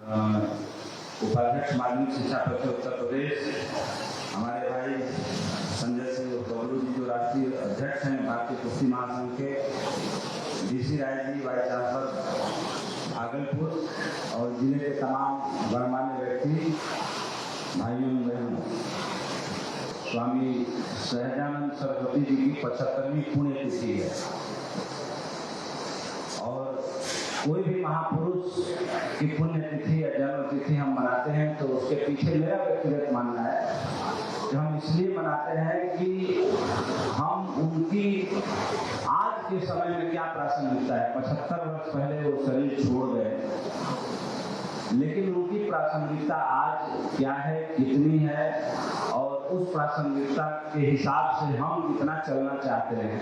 उपाध्यक्ष माध्यमिक शिक्षा परिषद उत्तर प्रदेश, हमारे भाई संजय सिंह बबलू जी जो राष्ट्रीय अध्यक्ष हैं भारतीय कुश्ती महासंघ के, DC Rai ji vice chancellor Bhagalpur और जिले के तमाम गणमान्य व्यक्ति, भाइयों बहनों, स्वामी सहजानंद सरस्वती जी की 75वीं पुण्यतिथि है और कोई भी महापुरुष की पुण्यतिथि या जन्मतिथि हम मनाते हैं तो उसके पीछे मेरा व्यक्तिगत मानना है कि हम इसलिए मनाते हैं कि हम उनकी आज के समय में क्या प्रासंगिकता है। 75 वर्ष पहले वो शरीर छोड़ गए, लेकिन उनकी प्रासंगिकता आज क्या है, कितनी है और उस प्रासंगिकता के हिसाब से हम कितना चलना चाहते हैं।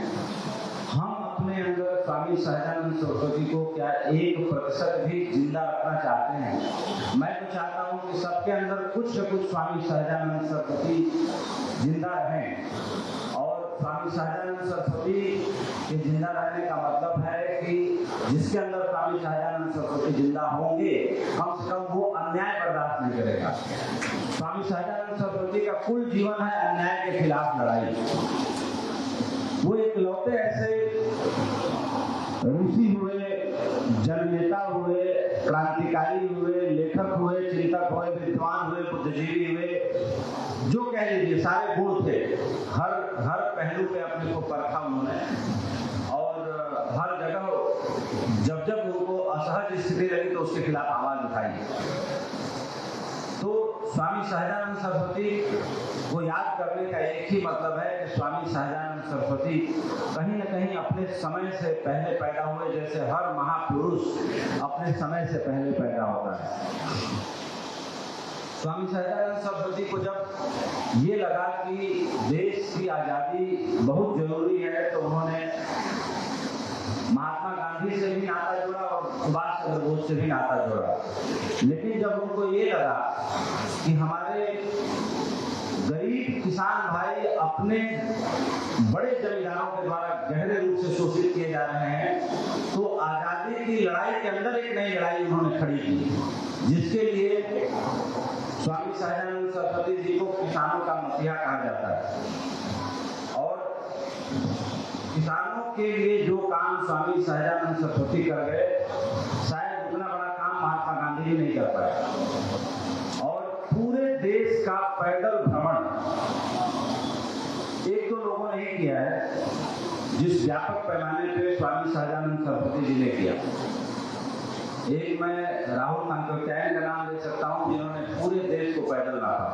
हम अपने अंदर स्वामी सहजानंद सरस्वती को क्या 1% भी जिंदा रखना चाहते हैं। मैं तो चाहता हूं कि सबके अंदर कुछ न कुछ स्वामी सहजानंद सरस्वती जिंदा रहें और स्वामी सहजानंद सरस्वती के जिंदा रहने का मतलब है कि जिसके अंदर स्वामी सहजानंद सरस्वती जिंदा होंगे, कम से कम वो अन्याय बर्दाश्त नहीं करेगा। स्वामी सहजानंद सरस्वती का कुल जीवन है अन्याय के खिलाफ लड़ाई। वो इकलौते ऐसे ऋषि हुए, जननेता हुए, क्रांतिकारी हुए, लेखक हुए, चिंतक हुए, विद्वान हुए, बुद्धिजीवी हुए, जो कह लीजिए सारे गुण थे। हर पहलू पे अपने को परखा उन्होंने और हर जगह जब उनको असहज स्थिति लगी तो उसके खिलाफ आवाज उठाई। तो स्वामी सहजानंद सरस्वती को याद करने का एक ही मतलब है कि स्वामी सहजानंद सरस्वती कहीं न कहीं अपने समय से पहले पैदा हुए, जैसे हर महापुरुष अपने समय से पहले पैदा होता है। स्वामी सहजानंद सरस्वती को जब ये लगा कि देश की आज़ादी बहुत जरूरी है तो उन्होंने महात्मा गांधी से भी नाता जोड़ा और सुभाष चंद्र बोस से भी नाता जोड़ा। लेकिन जब उनको ये लगा कि हमारे गरीब किसान भाई अपने बड़े जमींदारों के द्वारा गहरे रूप से शोषित किए जा रहे हैं, तो आजादी की लड़ाई के अंदर एक नई लड़ाई उन्होंने खड़ी की, जिसके लिए स्वामी सहजानंद सरस्वती जी को किसानों का मसीहा कहा जाता है। और किसानों के लिए जो काम स्वामी सहजानंद सरस्वती कर गए, शायद उतना बड़ा काम महात्मा गांधी भी नहीं कर पाए। और पूरे देश का पैदल भ्रमण एक दो लोगों ने ही किया है, जिस व्यापक पैमाने पे स्वामी सहजानंद सरस्वती जी ने किया। एक मैं राहुल कांकोत्यायन का नाम ले सकता हूं, जिन्होंने पूरे देश को पैदल नापा।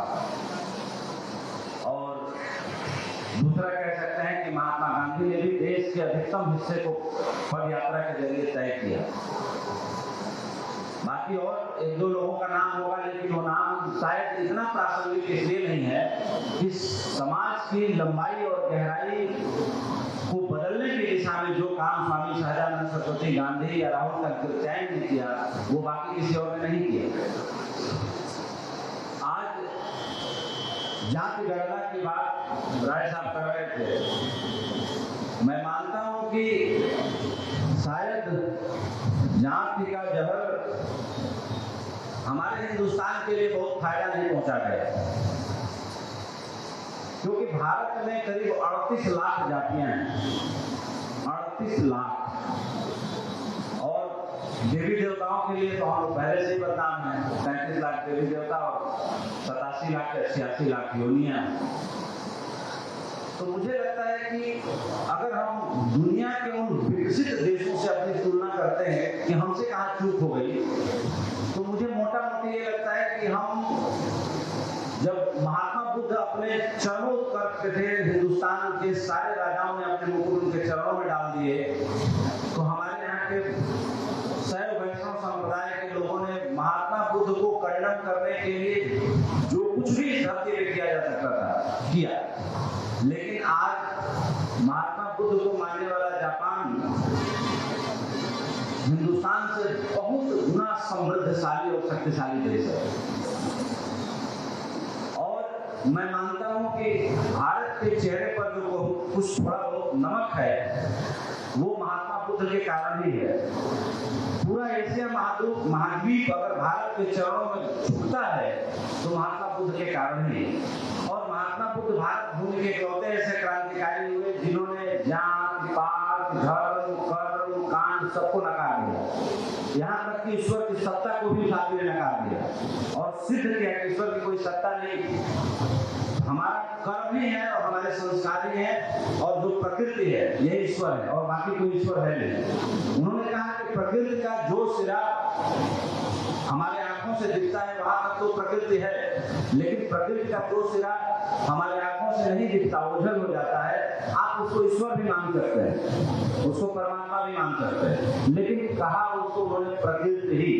और दूसरा कह सकते हैं कि महात्मा गांधी ने भी देश के अधिकतम हिस्से को पद यात्रा के जरिए तय किया। बाकी और एक दो लोगों का नाम होगा, लेकिन वो नाम शायद इतना प्रासंगिक इसलिए नहीं है कि समाज की लंबाई और गहराई को बदलने की दिशा में जो काम स्वामी सहजानंद सरस्वती, गांधी या राहुल कांकोत्यायन ने किया, वो बाकी किसी और ने नहीं किया। आज जाति गणना की बात राय साहब कर रहे थे। मैं मानता हूं कि शायद जाति का जहर हमारे हिंदुस्तान के लिए बहुत फायदा नहीं पहुंचा गया, क्योंकि भारत में करीब 38 लाख जातियां हैं, 38 लाख। और देवी देवताओं के लिए तो हम पहले से ही बदनाम हैं, 35 लाख देवी देवता और 87 लाख या 86 लाख योनियां। तो मुझे लगता है कि अगर हम दुनिया के उन विकसित देशों से अपनी तुलना करते हैं कि हमसे कहाँ चूक हो गई, तो मुझे मोटा मोटी ये लगता है कि हम जब महात्मा बुद्ध अपने चरणों करते थे, हिंदुस्तान के सारे राजाओं ने अपने मुकुट उनके चरणों में डाल दिए, तो हमारे यहाँ के शैव वैष्णव संप्रदाय के लोगों ने महात्मा बुद्ध को कंडम करने के लिए जो कुछ भी इस धरती पे किया जा सकता था किया। लेकिन आज महात्मा बुद्ध को मानने वाला जापान हिंदुस्तान से बहुत गुना समृद्धशाली और शक्तिशाली देश है। और मैं मानता हूं कि भारत के चेहरे पर जो कुछ थोड़ा बहुत नमक है, वो महात्मा बुद्ध के कारण ही है। पूरा एशिया महाद्वीप अगर भारत के चरणों में झुकता है तो महात्मा बुद्ध के कारण ही है। और महात्मा बुद्ध भारत भूमि के इकलौते ऐसे क्रांतिकारी हुए जिन्होंने जात पात धर्म कर्म कांड सबको नकार दिया। यहाँ तक कि ईश्वर की सत्ता को भी साथ में नकार दिया और सिद्ध किया कि ईश्वर की कोई सत्ता नहीं, हमारा कर्म ही है और हमारे संस्कार ही है और जो प्रकृति है यही ईश्वर है और बाकी कोई ईश्वर है नहीं। उन्होंने कहा कि प्रकृति का जो सिरा हमारे आंखों से दिखता है वहां तक तो प्रकृति है, लेकिन प्रकृति का जो सिरा हमारे आंखों से नहीं दिखता, ओझल हो जाता है, आप उसको ईश्वर भी मान सकते हैं, उसको परमात्मा भी मान सकते हैं, लेकिन कहा उसको उन्होंने प्रकृति ही।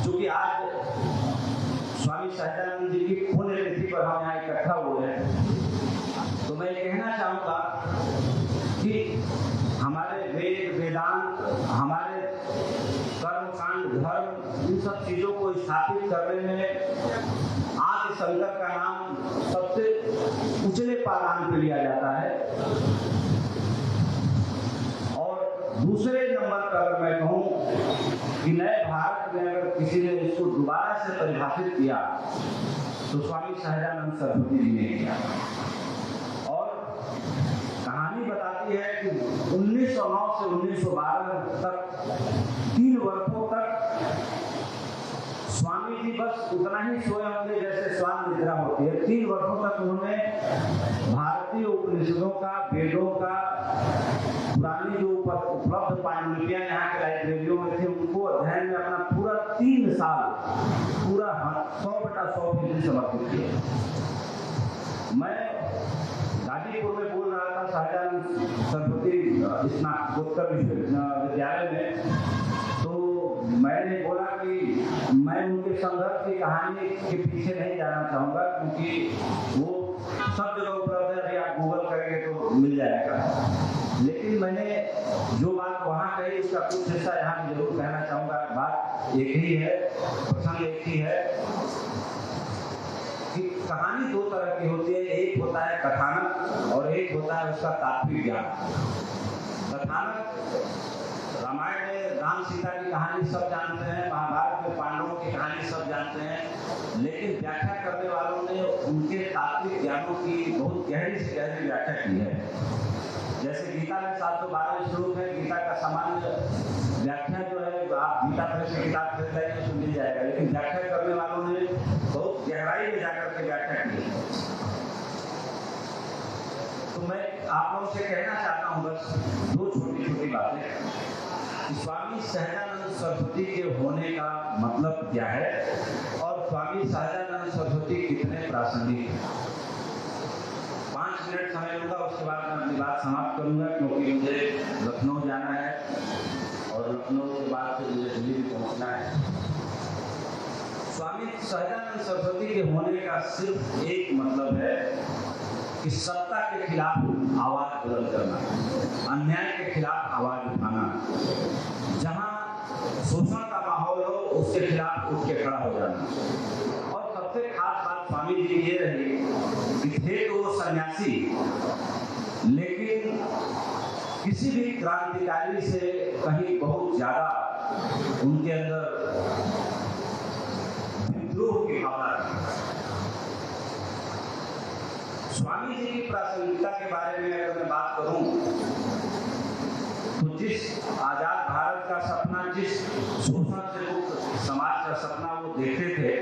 चूंकि आज स्वामी सहजानंद जी की पुण्यतिथि पर हम यहाँ इकट्ठा हुए हैं, तो मैं कहना चाहूंगा कि हमारे वेद वेदांत, हमारे कर्म कांड धर्म, इन सब चीजों को स्थापित करने में आदि शंकर का नाम सबसे उचले पारान पे लिया जाता है। और दूसरे नंबर पर अगर मैं कहूँ कि नए भारत में अगर किसी ने इसको दोबारा से परिभाषित किया तो स्वामी सहजानंद सरस्वती जी ने किया। और कहानी बताती है कि 1909 से 1912 तक 3 वर्षों तक स्वामी जी बस उतना ही सोए होंगे जैसे स्वान निद्रा होती है। 3 वर्षों तक उन्होंने भारतीय उपनिषदों का, वेदों का, पुरानी जो उपलब्ध पांडुलिपियां यहाँ के लाइब्रेरियों में थे उनको अध्ययन में अपना पूरा 3 साल पूरा 100/100% समर्पित किया। मैं गाजीपुर में बोल रहा था सहजानंद सरस्वती स्नातकोत्तर विद्यालय में, तो मैंने बोला कि मैं उनके संघर्ष की कहानी के पीछे नहीं जाना चाहूँगा क्योंकि वो सब जगह उपलब्ध है, अभी आप गूगल करेंगे तो मिल जाएगा। लेकिन मैंने जो बात वहाँ कही उसका कुछ हिस्सा यहाँ भी जरूर कहना चाहूँगा। बात एक ही है, प्रसंग एक ही है कि कहानी 2 तरह की होती है। एक होता है कथानक और एक होता है उसका तात्विक ज्ञान। कथानक, रामायण में राम सीता की कहानी सब जानते हैं, महाभारत में पांडवों की कहानी सब जानते हैं, लेकिन व्याख्या करने वालों ने उनके तात्विक ज्ञानों की बहुत गहरी से गहरी व्याख्या की है। जैसे गीता में 712 श्लोक है, गीता का सामान्य व्याख्या जो है आप गीता प्रेस से किताब खरीद लाइए तो मिल जाएगा, लेकिन व्याख्या करने वालों ने बहुत गहराई में जाकर के व्याख्या की। तो मैं आप लोगों से कहना चाहता हूँ बस 2 छोटी छोटी बातें। स्वामी सहजानंद सरस्वती के होने का मतलब क्या है और स्वामी सहजानंद सरस्वती कितने प्रासंगिक हैं। 5 मिनट समय लूंगा, उसके बाद मैं अपनी बात समाप्त करूंगा क्योंकि मुझे लखनऊ जाना है और लखनऊ के बाद फिर मुझे दिल्ली भी पहुंचना है। स्वामी सहजानंद सरस्वती के होने का सिर्फ एक मतलब है कि सत्ता के खिलाफ आवाज बुलंद करना, अन्याय के खिलाफ आवाज उठाना, जहां शोषण का माहौल हो उसके खिलाफ उठ के खड़ा हो जाना। और सबसे खास बात स्वामी जी की ये रही कि थे तो वो सन्यासी, लेकिन किसी भी क्रांतिकारी से कहीं बहुत ज्यादा उनके अंदर विद्रोह की भावना थी। स्वामी जी की प्रासंगिकता के बारे में अगर मैं बात करूं तो जिस आजाद भारत का सपना, जिस शोषण से मुक्त समाज का सपना वो देखते थे,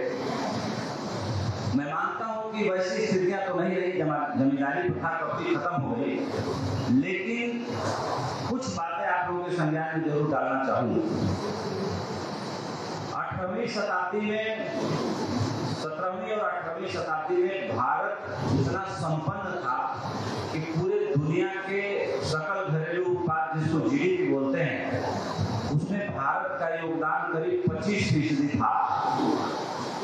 मैं मानता हूं कि वैसी स्थितियां तो नहीं रही, जमींदारी प्रथा कभी खत्म हो गई, लेकिन कुछ बातें आप लोगों के संज्ञान में जरूर डालना चाहूंगा। 18वीं शताब्दी में, 17वीं और 18वीं शताब्दी में भारत इतना संपन्न था कि पूरे दुनिया के सकल घरेलू उत्पाद जिसको जीडीपी बोलते हैं, उसमें भारत का योगदान करीब 25% था।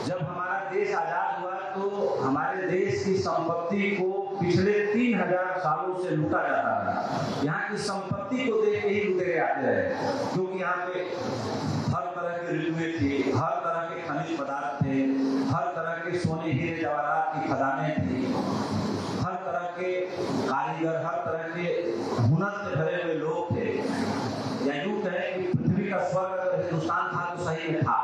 जब हमारा देश आजाद हुआ तो हमारे देश की संपत्ति को पिछले 3000 सालों से लूटा जाता था। यहाँ की संपत्ति को देख के ही लुटेरे आते रहे, क्योंकि यहाँ पे हर तरह के ऋतुएं थी, हर तरह के खनिज पदार्थ थे, हर तरह के सोने हीरे जवाहरात की खदानें थी। हर तरह के कारीगर, हर तरह के हुनर से भरे हुए लोग थे। या यूं कहें कि पृथ्वी का स्वर्ग अगर हिंदुस्तान था तो सही में था।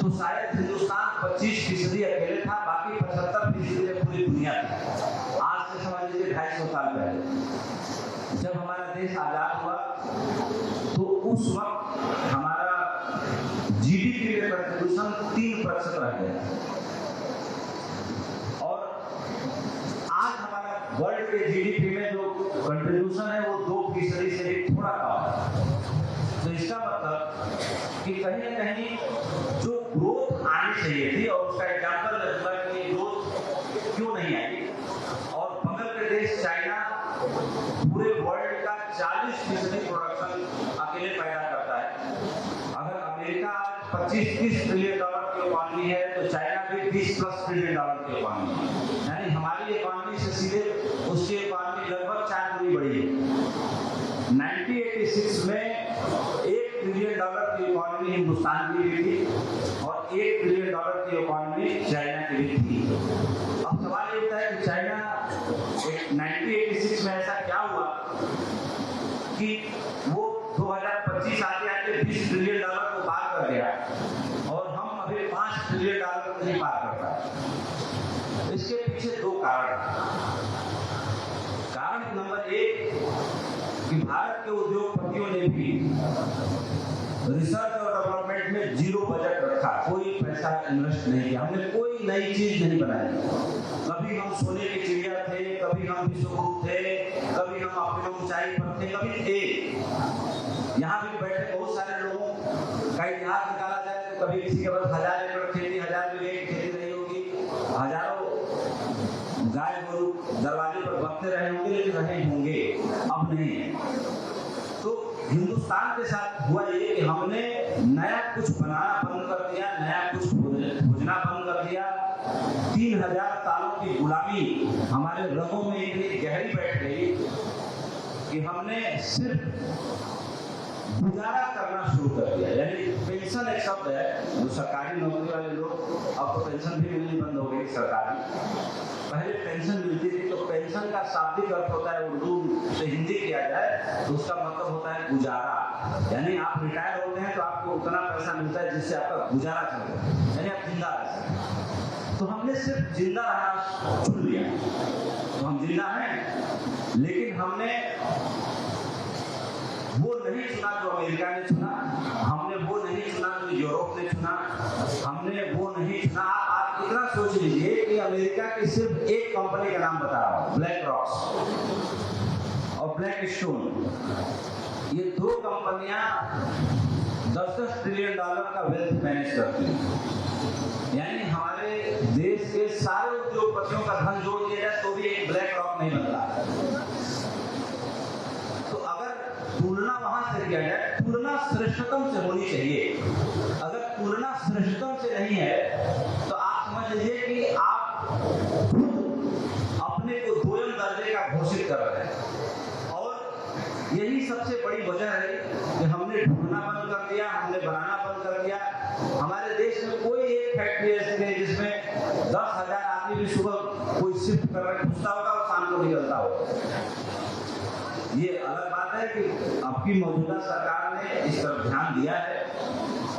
तो शायद हिंदुस्तान 25% अकेले था, बाकी 75% में पूरी दुनिया थी। आज से समझ लीजिए 250 साल पहले जब हमारा देश आजाद हुआ तो उस वक्त हमारा जीडीपी में कंट्रीब्यूशन 3% रह गया, और आज हमारा वर्ल्ड के जीडीपी में जो कंट्रीब्यूशन है वो 2% से भी थोड़ा कम है। तो इसका मतलब कि कहीं ना कहीं जो ग्रोथ आनी चाहिए थी, और उसका एग्जाम्पल दूंगा कि ग्रोथ क्यों नहीं आई। और बगल के देश चाइना पूरे वर्ल्ड का 40% प्रोडक्शन अकेले पैदा करता है। अगर अमेरिका 25-30 ट्रिलियन डॉलर की इकोनॉमी है तो चाइना भी 20+ ट्रिलियन डॉलर की इकोनॉमी है। यानी हमारी इकोनॉमी से सीधे उसकी इकोनॉमी लगभग 4 गुनी बढ़ी है। 1986 में 1 ट्रिलियन डॉलर की इकोनॉमी हिंदुस्तान की भी थी और 1 ट्रिलियन डॉलर की इकोनॉमी चाइना की भी थी। अब सवाल ये होता है कि चाइना 1986 में ऐसा क्या हुआ कि वो 2025 आते 20 ट्रिलियन डॉलर को पार कर गया और हम अभी 5 ट्रिलियन डॉलर को नहीं पार कर पाए। इसके पीछे 2 कारण। कारण नंबर 1 कि भारत के उद्योगपतियों ने भी रिसर्च और डेवलपमेंट में 0 बजट रखा, कोई पैसा इन्वेस्ट नहीं किया, हमने कोई नई चीज नहीं बनाई। कभी हम सोने की चिड़िया थे, कभी हम विश्वगुरु थे, कभी हम अपने ऊंचाई पर थे, कभी थे। यहाँ भी बैठे बहुत सारे लोगों का इतिहास निकाला जाए तो कभी किसी के पास 1000 एकड़ खेती, 1000 बीघे की खेती रही होगी, हजारों गाय गोरु दरवाजे पर बकते रहे होंगे, लेकिन रहे होंगे, अब नहीं है। तो हिंदुस्तान के साथ हुआ ये कि हमने नया कुछ बनाना बंद कर दिया, नया कुछ खोजना बंद कर दिया। 3000 सालों की गुलामी हमारे रगों में इतनी गहरी बैठ गई कि हमने सिर्फ गुजारा करना शुरू कर दिया। यानी पेंशन एक शब्द है, जो सरकारी नौकरी वाले लोग, अब तो पेंशन भी मिलनी बंद हो गई सरकारी। पहले पेंशन मिलती थी, तो पेंशन का शाब्दिक अर्थ होता है, उर्दू से हिंदी किया जाए तो उसका मतलब होता है गुजारा। यानी आप रिटायर होते हैं तो आपको उतना पैसा मिलता है जिससे आपका गुजारा चल रहा है, यानी आप जिंदा रह सकते। तो हमने सिर्फ जिंदा रहना चुन लिया, तो हम जिंदा हैं, लेकिन हमने वो नहीं चुना जो अमेरिका ने चुना, हमने वो नहीं चुना जो यूरोप ने चुना, हमने वो नहीं चुना। आप इतना सोच लीजिए कि अमेरिका की सिर्फ एक कंपनी का नाम बता रहा हूं, ब्लैक रॉक्स और ब्लैक स्टोन, ये 2 कंपनियां 10-10 ट्रिलियन डॉलर का वेल्थ मैनेज करती हैं। यानी हमारे देश के सारे उद्योगपतियों का धन जोड़ दिया जाए तो भी एक ब्लैक रॉक नहीं बनता। तो अगर तुलना वहां से किया जाए, तुलना श्रेष्ठतम से होनी चाहिए। अगर तुलना श्रेष्ठतम से नहीं है तो आप समझ लीजिए कि आप अपने को 2ym दर्जे का घोषित कर रहे हैं। और यही सबसे बड़ी वजह है कि हमने ढूंढना बंद कर दिया, हमने बनाना बंद कर दिया। हमारे देश में कोई एक फैक्ट्री ऐसी है जिसमें 10,000 आदमी भी सुबह कोई शिफ्ट कर रहे घुसता होगा और शाम को निकलता होगा। ये अलग बात है कि आपकी मौजूदा सरकार ने इस तरफ ध्यान दिया है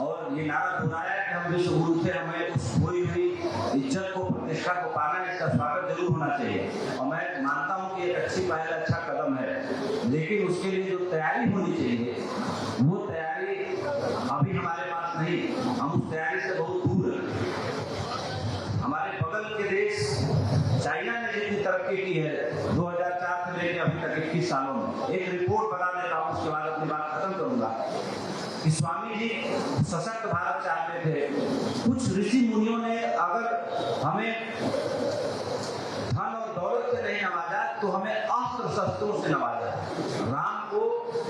और ये नारा दोहराया कि हम विश्वगुरु थे, हमें उस खोई हुई इज्जत को, प्रतिष्ठा को पाना, इसका स्वागत जरूर होना चाहिए। और मैं मानता हूँ कि एक अच्छी पहल, अच्छा कदम है, लेकिन उसके लिए जो तैयारी होनी चाहिए वो तैयारी अभी हमारे पास नहीं, हम उस तैयारी से बहुत दूर हैं। हमारे बगल के देश चाइना ने जितनी तरक्की की है 2004 से लेकर अभी तक 21 सालों में, एक रिपोर्ट बना देता हूं, उसके बाद अपनी बात खत्म करूंगा, कि स्वामी जी सशक्त भारत चाहते थे। कुछ ऋषि मुनियों ने अगर हमें धन और दौलत से नहीं नवाजा तो हमें अस्त्र शस्त्रों से नवाजा। राम को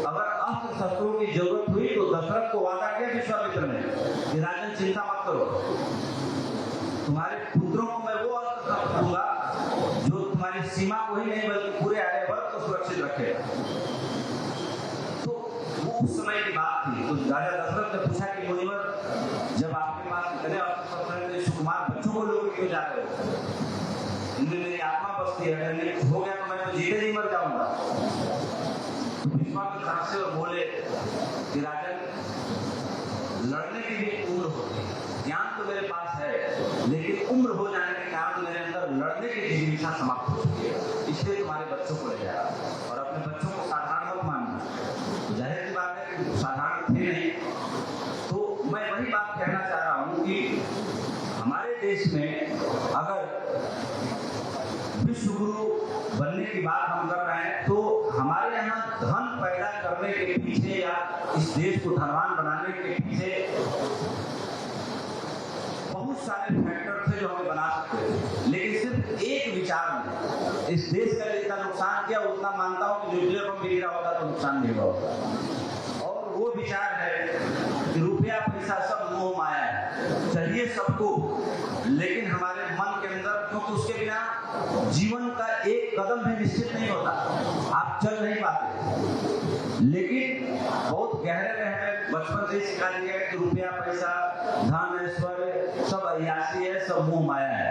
अगर अस्त्र शस्त्रों की जरूरत हुई तो दशरथ को वादा किया विश्वामित्र ने कि राजन चिंता मत करो, तुम्हारे पुत्रों को मैं वो अस्त्र शस्त्र दूंगा जो तुम्हारी सीमा को ही नहीं बल्कि पूरे आर्यवर्त को सुरक्षित रखेगा। तो वो उस समय की बात थी। तो राजा दशरथ ने पूछा कि मुनिवर, जब आपके पास इतने अस्त्र शस्त्र हैं तो सुकुमार बच्चों को लोग क्यों जा रहे हो? इनमें मेरी आत्मा बस्ती है, अगर हो गया तो मैं तो जीते जी मर जाऊंगा। तो विश्वामित्र हंसे और बोले कि राजन, लड़ने की भी उम्र होती है, ज्ञान तो मेरे पास है, लेकिन उम्र हो जाने के कारण मेरे अंदर लड़ने की जिज्ञासा समाप्त हो चुकी है, इसलिए तुम्हारे बच्चों को ले जा रहा और अपने बच्चों को साधारण मत मानना। तो जाहिर सी बात है कि साधारण थे नहीं। तो मैं वही बात कहना चाह रहा हूं कि हमारे देश में अगर विश्व गुरु बनने की बात हम कर रहे हैं तो हमारे यहाँ धन पैदा करने के पीछे या इस देश को धनवान बनाने के पीछे बहुत सारे फैक्टर थे जो हमें बना सकते थे, लेकिन सिर्फ एक विचार ने इस देश का जितना नुकसान किया उतना मानता हूं कि न्यूक्लियर बम गिरा होता तो नुकसान नहीं होता। और वो विचार है कि रुपया पैसा सब मोह माया है, चाहिए सबको, लेकिन हमारे मन के अंदर, क्योंकि उसके बिना जीवन का एक कदम भी निश्चित नहीं होता, आप चल नहीं पाते। लेकिन बहुत गहरे में हमें बचपन से सिखा दिया है कि रुपया पैसा धन ऐश्वर्य सब अय्यासी है, सब मोह माया है।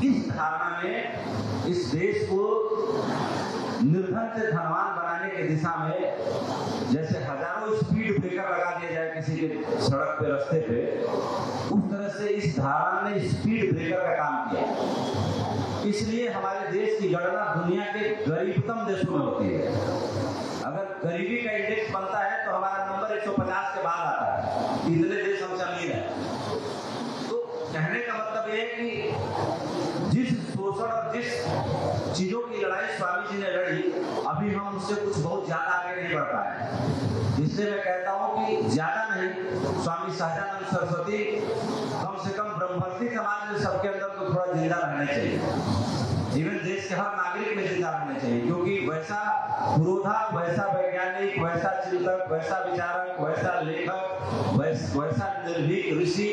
इस धारणा में इस देश को निर्धन से धनवान बनाने की दिशा में जैसे हजारों स्पीड ब्रेकर लगा दिया जाए किसी के सड़क पे रास्ते पे, उस तरह से इस धारणा ने स्पीड ब्रेकर का काम किया। इसलिए हमारे देश की गणना दुनिया के गरीबतम देशों में होती है। अगर गरीबी का इंडेक्स बनता है तो हमारा नंबर 150 के बाद आता है, इतने देश हमसे अमीर है। तो कहने का मतलब ये है कि जिस शोषण और जिस चीजों की लड़ाई स्वामी जी ने लड़ी, अभी हम उससे कुछ बहुत ज्यादा आगे नहीं बढ़ पाए। इसलिए मैं कहता हूं कि ज्यादा नहीं, स्वामी सहजानंद सरस्वती कम से कम ब्रह्मवर्ती समाज में सबके अंदर तो थोड़ा जिंदा रहने चाहिए, इवन देश के हर नागरिक में जिंदा रहने चाहिए, क्योंकि वैसा पुरोधा, वैसा वैज्ञानिक, वैसा चिंतक, वैसा विचारक, वैसा लेखक, वैसा निर्भीक ऋषि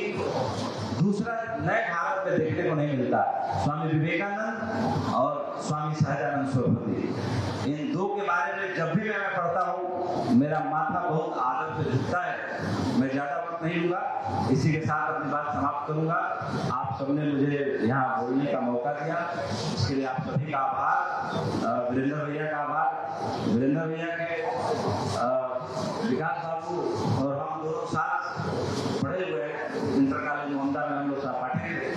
दूसरा नए भारत में देखने को नहीं मिलता। स्वामी विवेकानंद और स्वामी सहजानंद सरस्वती, इन दो के बारे में जब भी मैं पढ़ता हूँ मेरा माथा बहुत आदर से झुकता है। मैं ज्यादा वक्त नहीं लूंगा, इसी के साथ अपनी बात समाप्त करूंगा। आप सबने मुझे यहाँ बोलने का मौका दिया, इसके लिए आप सभी का आभार। वीरेंद्र भैया का आभार, वीरेंद्र भैया के विकास बाबू और हम दोनों साथ पढ़े हुए इंटर कॉलेज मोहम्मदा में हम लोग सहपाठी थे,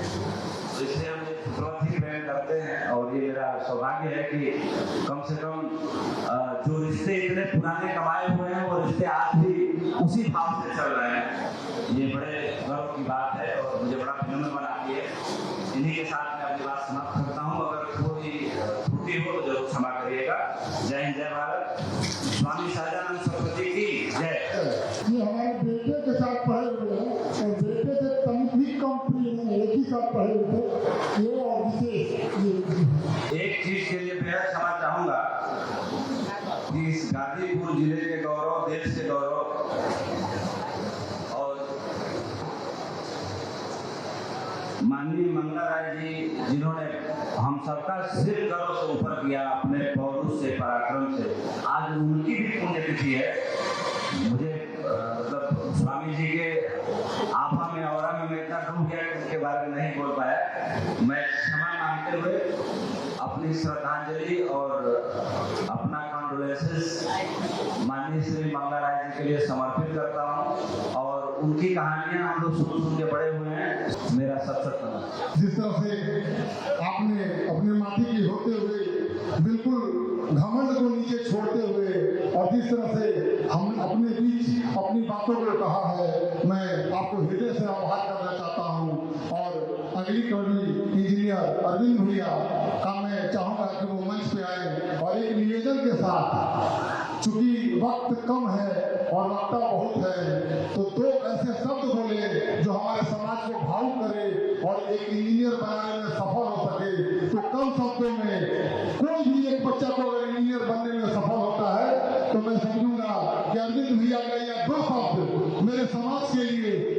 तो इसलिए हम बहुत ही प्रेम करते हैं। और ये मेरा सौभाग्य है कि कम से कम जो रिश्ते इतने पुराने कमाए हुए हैं वो रिश्ते आज भी उसी भाव से चल रहे हैं। ये बड़े गर्व की बात है और मुझे बड़ा विनम्र बनाती है। इन्हीं के साथ मैं अपनी बात समाप्त करता हूँ। अगर कोई त्रुटि हो तो जरूर क्षमा करिएगा। जय हिंद, जय भारत। स्वामी सहजानंद सरस्वती की जय। ये हमारे बेटे के साथ पढ़े हुए हैं और बेटे से तनिक कम प्रिय हैं, एक ही साथ पढ़े हुए थे। ये और विशेष एक चीज के लिए बेहद क्षमा चाहूंगा कि इस गाजीपुर जिले के गौरव, देश के गौरव और माननीय मंगला राय जी, जिन्होंने हम सबका सिर गर्व से ऊपर किया अपने पौरुष से, पराक्रम से, आज उनकी भी पुण्यतिथि है। मुझे मतलब स्वामी जी के आभा में और में इतना डूब गया कि उनके बारे में नहीं बोल पाया। मैं क्षमा मांगते हुए अपनी श्रद्धांजलि और अपना कॉन्डोलेंसेस माननीय श्री मंगला राय जी के लिए समर्पित करता हूँ। और उनकी कहानियां हम लोग सुन के बड़े हुए हैं। मेरा सत नमस्कार। जिस तरह से आपने अपने माटी की होते हुए बिल्कुल घमंड को नीचे छोड़ते हुए और जिस तरह से हम अपने बीच अपनी बातों को कहा है, मैं आपको हृदय से आभार करना चाहता हूँ। और अगली कड़ी इंजीनियर अरविंद भैया का मैं चाहूँगा कि वो मंच पे आए और एक निवेदन के साथ, चूंकि वक्त कम है और वक्ता बहुत है, तो दो ऐसे शब्द बोले जो हमारे समाज को भावुक करे और एक इंजीनियर बनाने में सफल हो सके। तो कम शब्दों में कोई भी एक बच्चा को अगर इंजीनियर बनने में सफल होता है तो मैं समझूंगा कि अरविंद भैया का यह दो शब्द मेरे समाज के लिए